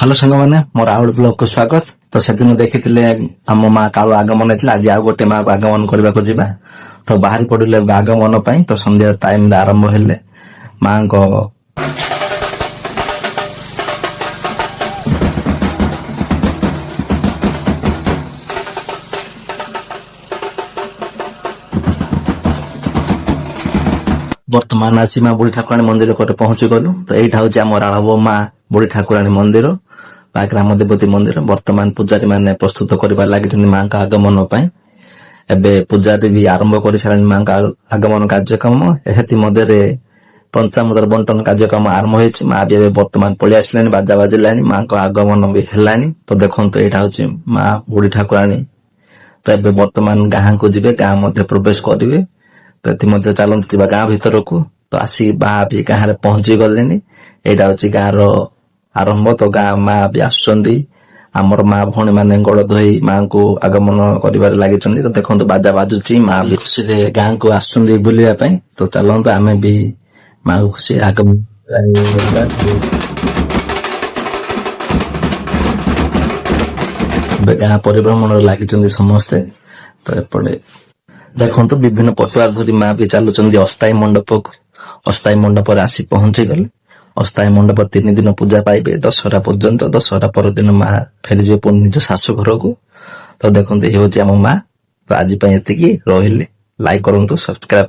Hello सांगमाने more out blog को स्वागत। तो सेदिन देखिथिले आम माँ कालू आगमन होइतिला। आज आउ गोटे माँ को आगमन करबा को जिबा। तो बाहरी पड़िले आगमन पई। तो संध्या टाइम आरंभ हेले माँ को वर्तमान आसी माँ बुढ़ी ठाकुराणी मंदिर को पहुंची गलु। तो यहीटा हूँ आम राणव माँ बुढ़ी ठाकुराणी मंदिर बा ग्राम देवती मंदिर। वर्तमान पूजारी मैंने प्रस्तुत करने लगी माँ का आगमन पर। एबे पूजारी भी आरंभ कर सारे माँ का आगमन कार्यक्रम। मध्य पंचामृत बंटन कार्यक्रम आरंभ हो। माँ भी वर्तमान पलि आसलानी, बाजा बाजिला, माँ का आगमन भी है। तो देखो यहाँ हूँ माँ बुढ़ी ठाकुराणी। तो एबे वर्तमान गाँ को जी गाँ मध्य प्रवेश करेंगे। तो ये चलते गाँ भीतर को। तो आसी माँ भी गाँव पहुंची गले। यहाँ हूँ गाँव आरंभ। तो गाँ माँ भी आसुंदी। आमर माँ भौणी मैंने गोड़ धोई माँ को आगमन कर लगी। तो देखो बाजा बाजुची, माँ भी खुशी गाँ को आसुंदी बुलवा। तो चलते आम भी माँ को खुशी आगमन गाँ परिभ्रमण लगी समस्ते। तो एपटे देखो विभिन्न पटुआ धरी माँ भी चलुंट अस्थायी मंडप को। अस्थायी मंडप आसी पहुंची गले। अस्थायी मंडप 3 दिन पूजा पाइबे दशहरा पर्यंत। दशहरा पर दिन माँ फेरी पुणी निज शाशु घर को। तो देखो ये हूँ आम माँ। तो आज ये लाइक करूँ, सब्सक्राइब